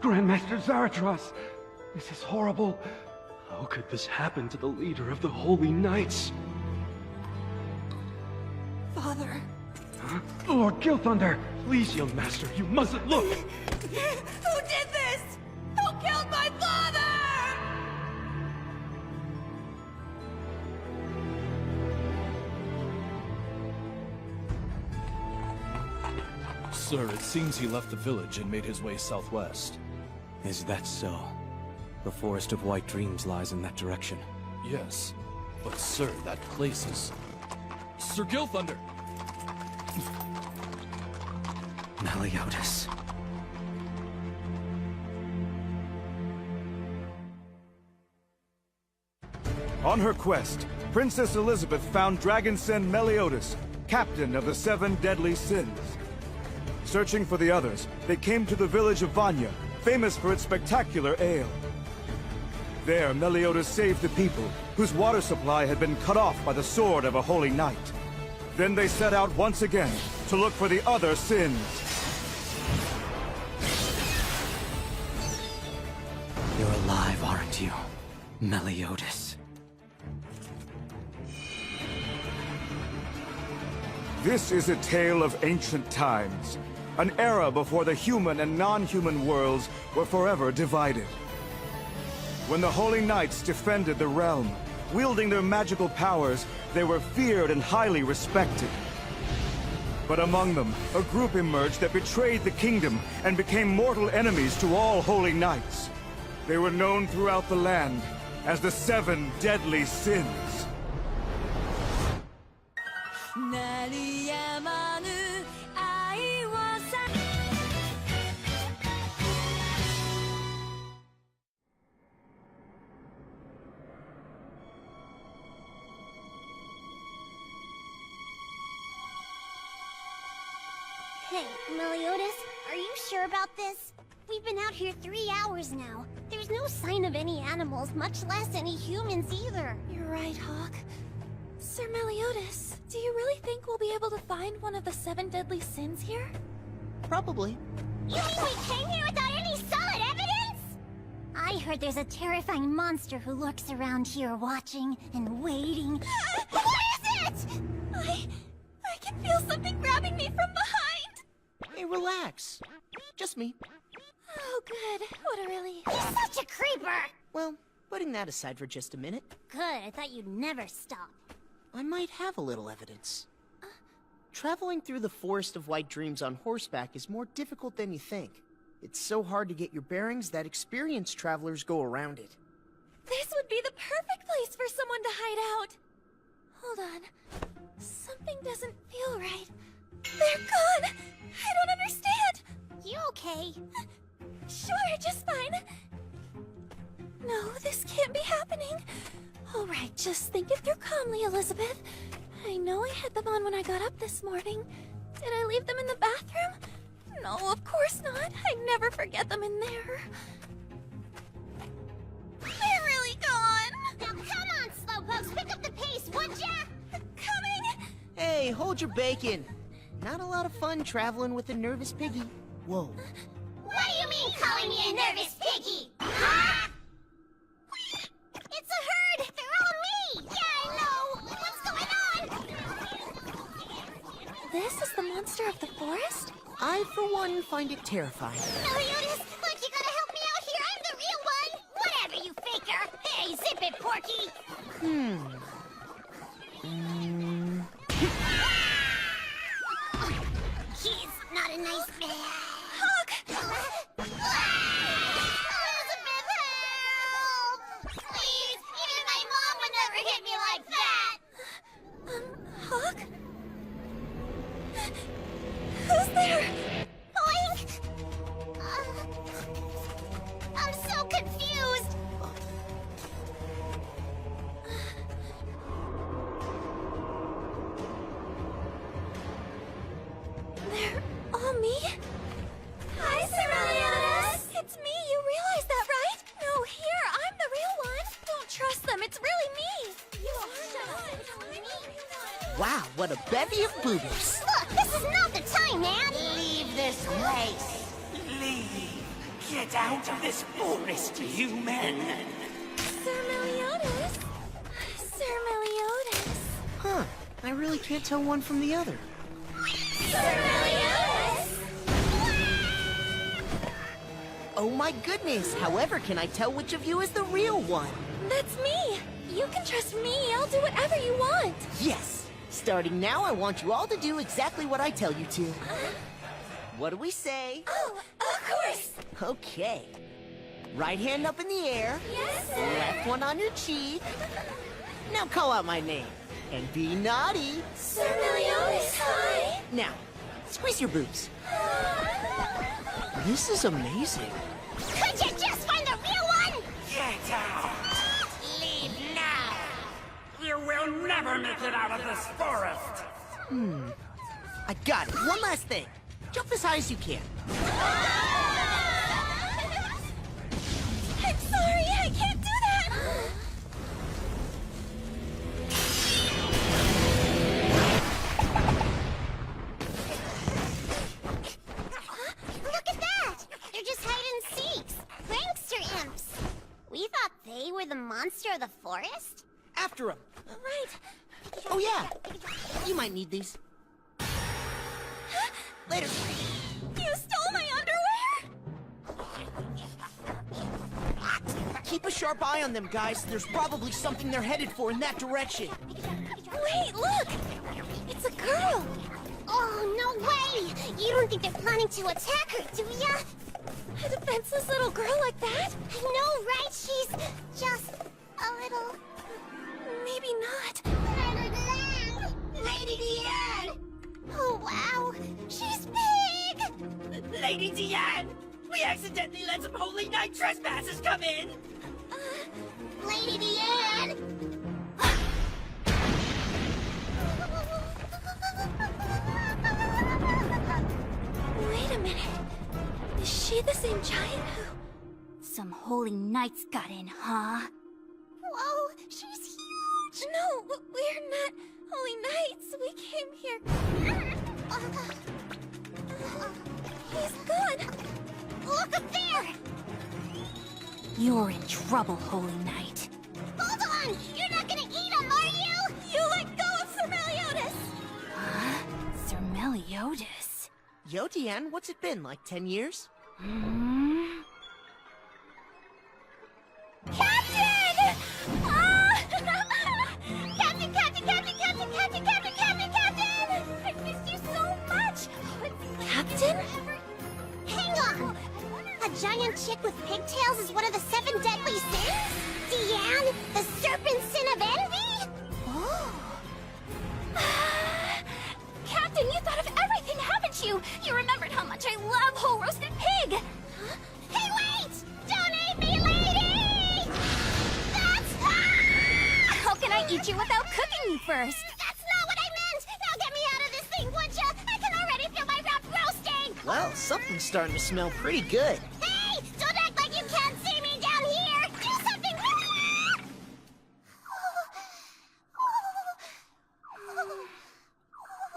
Grandmaster Zaratras! This is horrible. How could this happen to the leader of the Holy Knights? Father. Huh? Lord Gilthunder! Please, young master, you mustn't look! Who did this? Who killed my father? Sir, it seems he left the village and made his way southwest. Is that so? The Forest of White Dreams lies in that direction. Yes, but sir, that place is... Sir Gilthunder! Meliodas. On her quest, Princess Elizabeth found Dragon Sen Meliodas, captain of the 7 deadly sins. Searching for the others, they came to the village of Vanya, famous for its spectacular ale. There, Meliodas saved the people, whose water supply had been cut off by the sword of a holy knight. Then they set out once again to look for the other sins. You're alive, aren't you, Meliodas? This is a tale of ancient times, an era before the human and non-human worlds were forever divided. When the Holy Knights defended the realm, wielding their magical powers, they were feared and highly respected. But among them, a group emerged that betrayed the kingdom and became mortal enemies to all Holy Knights. They were known throughout the land as the 7 deadly sins. Hey, Meliodas, are you sure about this? We've been out here 3 hours now. There's no sign of any animals, much less any humans either. You're right, Hawk. Sir Meliodas, do you really think we'll be able to find one of the 7 deadly sins here? Probably. You mean we came here without any solid evidence? I heard there's a terrifying monster who lurks around here watching and waiting. What is it? I can feel something grabbing me from behind! Hey, relax. Just me. Oh, good. What a relief. You're such a creeper! Well, putting that aside for just a minute, Good, I thought you'd never stop. I might have a little evidence. Traveling through the Forest of White Dreams on horseback is more difficult than you think. It's so hard to get your bearings that experienced travelers go around it. This would be the perfect place for someone to hide out. Hold on. Something doesn't feel right. They're gone! I don't understand! You okay? Sure, just fine. No, this can't be happening. All right, just think it through calmly, Elizabeth. I know I had them on when I got up this morning. Did I leave them in the bathroom? No, of course not. I never forget them in there. They're really gone! Now come on, Slowpokes, pick up the pace, would ya? Coming! Hey, hold your bacon. Not a lot of fun traveling with a nervous piggy. Whoa. What do you mean calling me a nervous piggy? Huh? It's a herd! They're all me! Yeah, I know! What's going on? This is the monster of the forest? I, for one, find it terrifying. Meliodas, look, you gotta help me out here! I'm the real one! Whatever, you faker! Hey, zip it, Porky! He's not a nice man. Hawk! Elizabeth, help! Please, even my mom would never hit me like that! Hawk? Who's there? Boink! I'm so confused! They're all me? Hi, Sir Meliodas! It's me, you realize that, right? No, here, I'm the real one. Don't trust them, it's really me. You are Wow, what a bevy of boobies. Look, this is not the time, man! Leave this place. Get out of this forest, human! Sir Meliodas? Sir Meliodas? Huh. I really can't tell one from the other. Sir Meliodas! Oh my goodness! However can I tell which of you is the real one? That's me! You can trust me, I'll do whatever you want! Yes! Starting now, I want you all to do exactly what I tell you to. What do we say? Oh, of course! Okay. Right hand up in the air. Yes, sir! Left one on your cheek. Now call out my name. And be naughty. Sir Meliodas, hi! Now, squeeze your boobs. This is amazing. Could you just find the real one? Get out! Leave now! You will never make it out of this forest! I got it. One last thing. Jump as high as you can. I'm sorry, I can't do that! Look at that! They're just hide and seeks. Prankster imps. We thought they were the monster of the forest? After him. Right. Oh yeah. You might need these. Later. You stole my underwear? Keep a sharp eye on them, guys. There's probably something they're headed for in that direction. Wait, look! It's a girl! Oh, no way! You don't think they're planning to attack her, do ya? A defenseless little girl like that? I know, right? She's just a little... Maybe not. Lady Diane! Oh, wow! She's big! Lady Diane! We accidentally let some Holy Night trespassers come in! Lady Diane! Wait a minute. Is she the same giant who... Some holy knights got in, huh? Whoa, she's huge! No, we're not holy knights. We came here... He's gone. Look up there! You're in trouble, Holy Knight. Hold on! You're not gonna eat him, are you? You let go of Sir Meliodas! Huh? Sir Meliodas? Yo, Diane, what's it been, like 10 years? Captain! Ah! Captain, Captain, Captain, Captain, Captain, Captain, Captain, Captain! I missed you so much! Captain? Hang on! A giant chick with pigtails is one of the 7 deadly sins? Diane, the serpent sin of envy? Oh. Captain, you thought of everything, haven't you? You remembered how much I love whole roasted pig! Huh? Hey, wait! Don't eat me, lady! That's... How can I eat you without cooking you first? That's not what I meant! Now get me out of this thing, would ya? I can already feel my mouth roasting! Well, something's starting to smell pretty good. Hey! Don't act like you can't see me down here! Do something!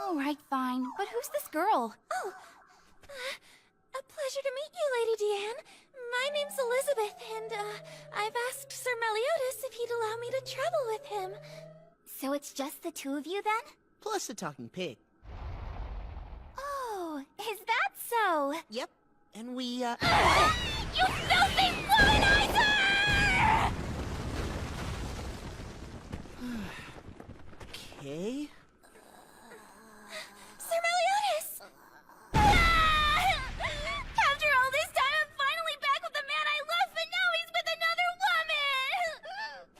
All right, fine. But who's this girl? Oh, a pleasure to meet you, Lady Diane. My name's Elizabeth, and, I've asked Sir Meliodas if he'd allow me to travel with him. So it's just the two of you, then? Plus the talking pig. Oh, is that so? Yep. And we, You filthy womanizer! Okay. Sir Meliodas! After all this time, I'm finally back with the man I love, but now he's with another woman!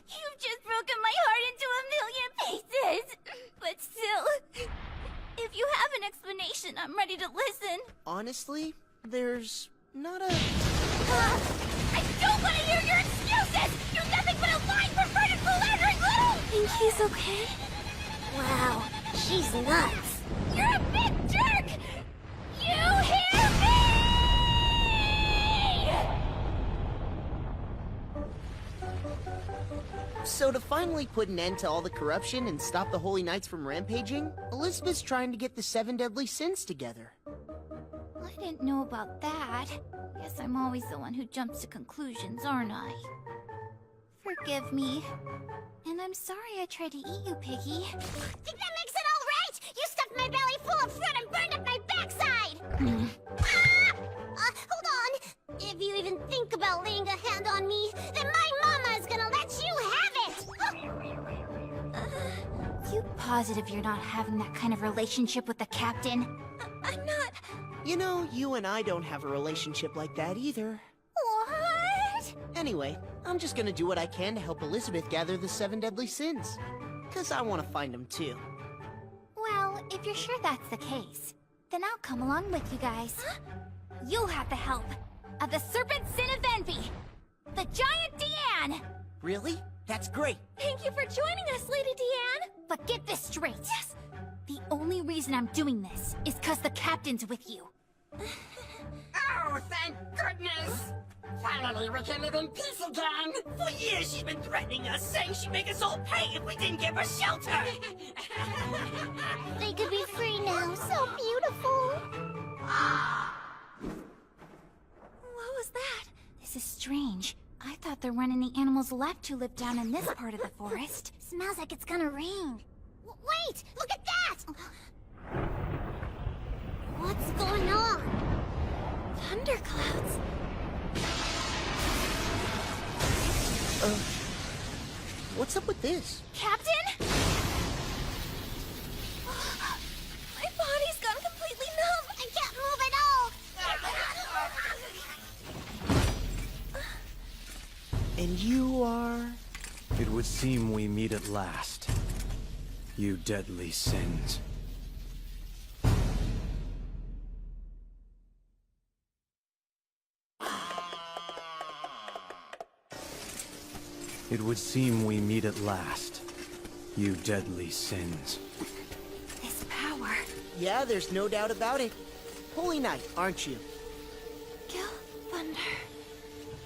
You've just broken my heart into a million pieces! But still, if you have an explanation, I'm ready to listen. Honestly, there's not a... I don't want to hear your excuses! You're nothing but a lying, perverted, philandering little... Think he's okay? Wow, she's nuts. You're a big jerk! You hear me? So to finally put an end to all the corruption and stop the Holy Knights from rampaging, Elizabeth's trying to get the 7 deadly sins together. What didn't know about that. Guess I'm always the one who jumps to conclusions, aren't I? Forgive me. And I'm sorry I tried to eat you, Piggy. Think that makes it all right? You stuffed my belly full of fruit and burned up my backside! Hold on. If you even think about laying a hand on me, then my mama is gonna let you have it! You positive you're not having that kind of relationship with the captain? I'm not... You know, you and I don't have a relationship like that either. What? Anyway, I'm just gonna do what I can to help Elizabeth gather the 7 deadly sins. 'Cause I want to find them too. Well, if you're sure that's the case, then I'll come along with you guys. You'll have the help of the Serpent Sin of Envy, the Giant Deanne! Really? That's great. Thank you for joining us, Lady Deanne! But get this straight. Yes! The only reason I'm doing this is 'cause the captain's with you. Oh, thank goodness! Finally, we can live in peace again! For years she's been threatening us, saying she'd make us all pay if we didn't give her shelter! They could be free now, so beautiful! What was that? This is strange. I thought the run any animals left who live down in this part of the forest. Smells like it's gonna rain. Wait! Look at that! What's going on? Thunderclouds. What's up with this? Captain? My body's gone completely numb. I can't move at all! And you are... It would seem we meet at last. You deadly sins. It would seem we meet at last. You deadly sins. This power. Yeah, there's no doubt about it. Holy Knight, aren't you? Gil Thunder.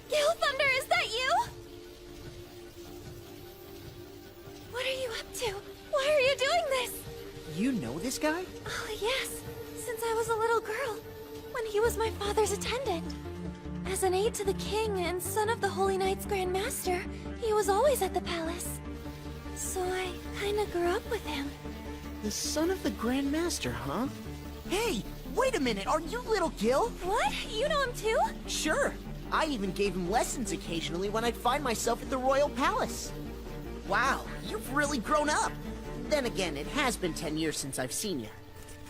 Gil Thunder, is that you? What are you up to? Why are you doing this? You know this guy? Oh, yes. Since I was a little girl. When he was my father's attendant. As an aide to the king and son of the Holy Knight's Grand Master, he was always at the palace. So I kinda grew up with him. The son of the Grand Master, huh? Hey, wait a minute, are you little Gil? What? You know him too? Sure. I even gave him lessons occasionally when I'd find myself at the royal palace. Wow, you've really grown up. Then again, it has been 10 years since I've seen you.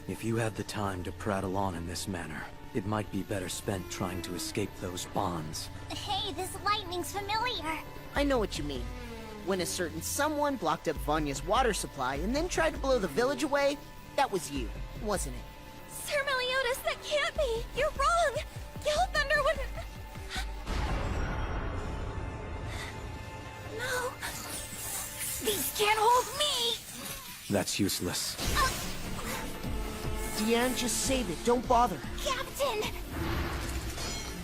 If you have the time to prattle on in this manner, it might be better spent trying to escape those bonds. Hey, this lightning's familiar. I know what you mean. When a certain someone blocked up Vanya's water supply and then tried to blow the village away, that was you, wasn't it? Sir Meliodas, that can't be! You're wrong! Gil Thunder wouldn't... No. These can't hold me! That's useless. Deanne, just save it, don't bother. Captain!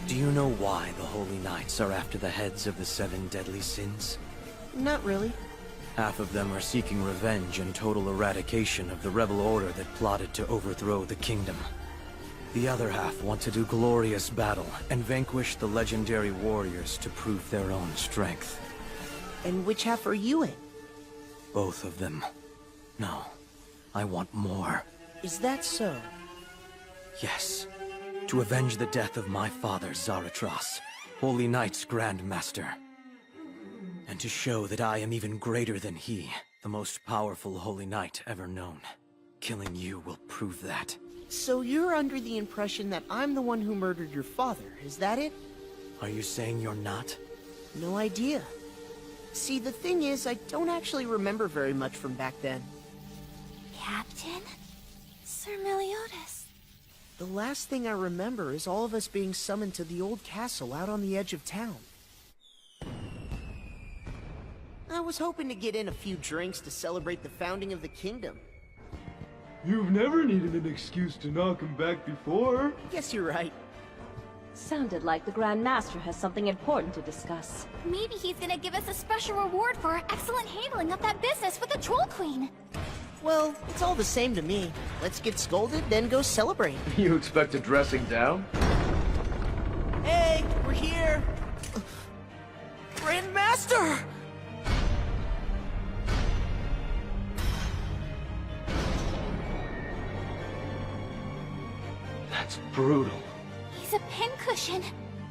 Do you know why the Holy Knights are after the heads of the 7 deadly sins? Not really. Half of them are seeking revenge and total eradication of the rebel order that plotted to overthrow the kingdom. The other half want to do glorious battle and vanquish the legendary warriors to prove their own strength. And which half are you in? Both of them. No, I want more. Is that so? Yes. To avenge the death of my father, Zaratras, Holy Knight's Grand Master. And to show that I am even greater than he, the most powerful Holy Knight ever known. Killing you will prove that. So you're under the impression that I'm the one who murdered your father, is that it? Are you saying you're not? No idea. See, the thing is, I don't actually remember very much from back then. Captain? Sir Meliodas. The last thing I remember is all of us being summoned to the old castle out on the edge of town. I was hoping to get in a few drinks to celebrate the founding of the kingdom. You've never needed an excuse to not come back before. Guess you're right. Sounded like the Grand Master has something important to discuss. Maybe he's gonna give us a special reward for our excellent handling of that business with the Troll Queen. Well, it's all the same to me. Let's get scolded, then go celebrate. You expect a dressing down? Hey, we're here! Grandmaster! That's brutal. He's a pincushion.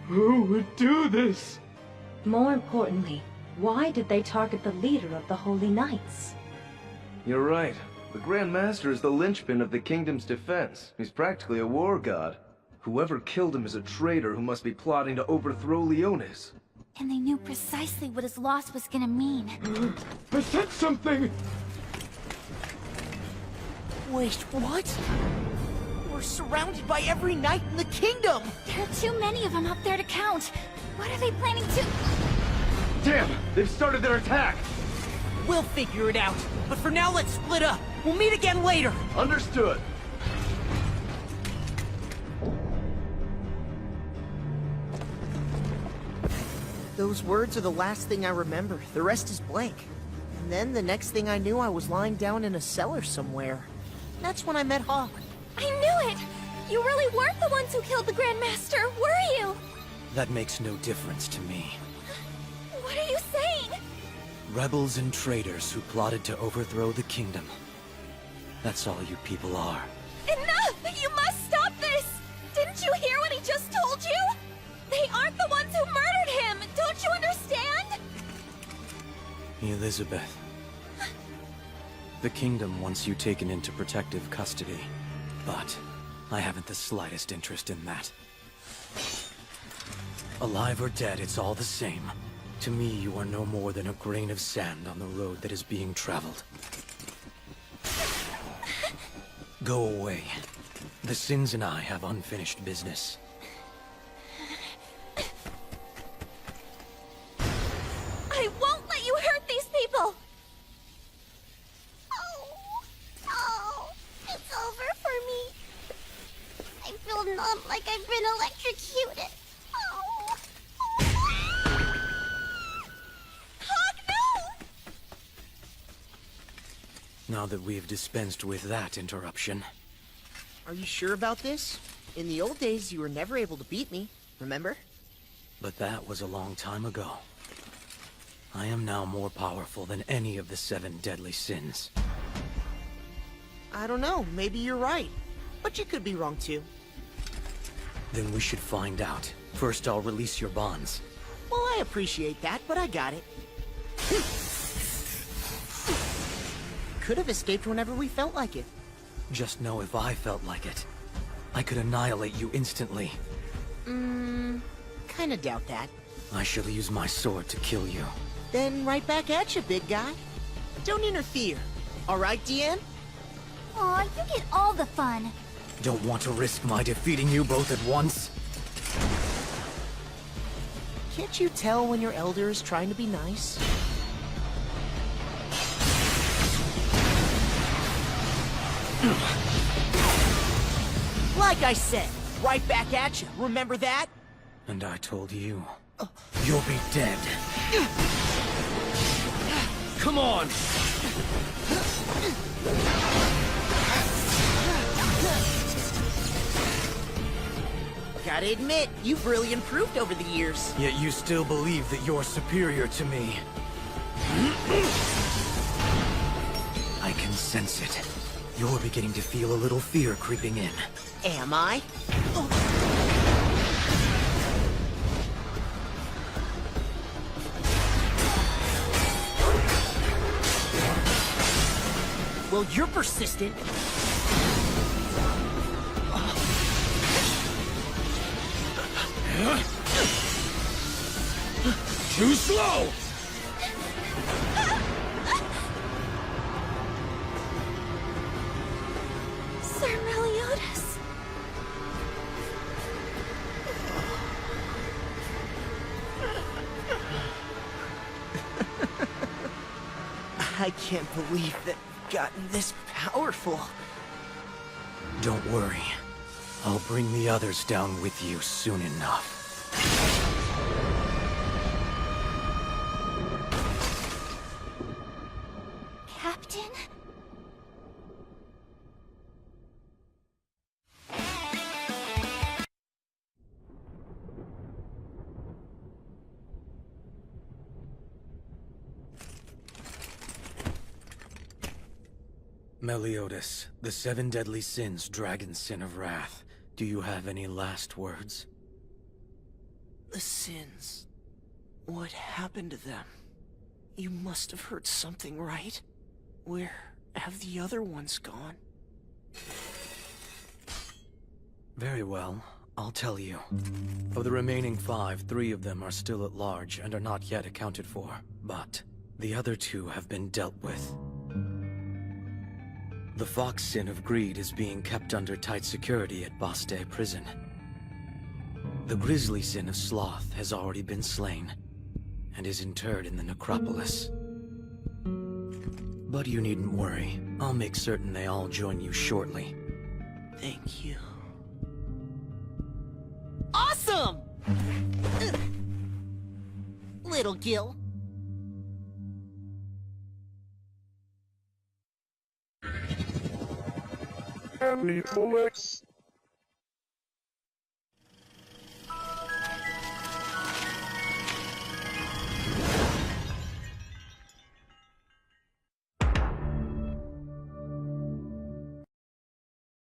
Who would do this? More importantly, why did they target the leader of the Holy Knights? You're right. The Grand Master is the linchpin of the kingdom's defense. He's practically a war god. Whoever killed him is a traitor who must be plotting to overthrow Leonis. And they knew precisely what his loss was gonna mean. I said something! Wait, what? We're surrounded by every knight in the kingdom! There are too many of them up there to count. What are they planning to... Damn! They've started their attack! We'll figure it out. But for now, let's split up. We'll meet again later. Understood! Those words are the last thing I remember. The rest is blank. And then the next thing I knew, I was lying down in a cellar somewhere. That's when I met Hawk. I knew it! You really weren't the ones who killed the Grandmaster, were you? That makes no difference to me. What are you saying? Rebels and traitors who plotted to overthrow the kingdom. That's all you people are. Enough! You must stop this! Didn't you hear what he just told you? They aren't the ones who murdered him! Don't you understand? Elizabeth. The kingdom wants you taken into protective custody, but I haven't the slightest interest in that. Alive or dead, it's all the same. To me, you are no more than a grain of sand on the road that is being traveled. Go away. The Sins and I have unfinished business. I won't let you hurt these people! Oh, it's over for me. I feel numb like I've been electrocuted. Oh. Hawk, no! Now that we've dispensed with that interruption. Are you sure about this? In the old days, you were never able to beat me, remember? But that was a long time ago. I am now more powerful than any of the 7 deadly sins. I don't know, maybe you're right. But you could be wrong too. Then we should find out. First, I'll release your bonds. Well, I appreciate that, but I got it. Could have escaped whenever we felt like it. Just know if I felt like it, I could annihilate you instantly. Kinda doubt that. I shall use my sword to kill you. Then right back at you, big guy. Don't interfere. All right, Deanne? Aw, you get all the fun. Don't want to risk my defeating you both at once? Can't you tell when your elder is trying to be nice? Like I said, right back at you. Remember that? And I told you, you'll be dead. Come on! Gotta admit, you've really improved over the years. Yet you still believe that you're superior to me. I can sense it. You're beginning to feel a little fear creeping in. Am I? Well, you're persistent. Too slow! Sir Meliodas. I can't believe that we've gotten this powerful. Don't worry. I'll bring the others down with you soon enough. Captain? Meliodas, the 7 deadly sins, dragon sin of wrath. Do you have any last words? The sins. What happened to them? You must have heard something, right? Where have the other ones gone? Very well, I'll tell you. Of the remaining 5, 3 of them are still at large and are not yet accounted for. But the other 2 have been dealt with. The fox sin of greed is being kept under tight security at Baste prison. The grisly sin of sloth has already been slain, and is interred in the necropolis. But you needn't worry. I'll make certain they all join you shortly. Thank you. Awesome! Little Gil. Alex.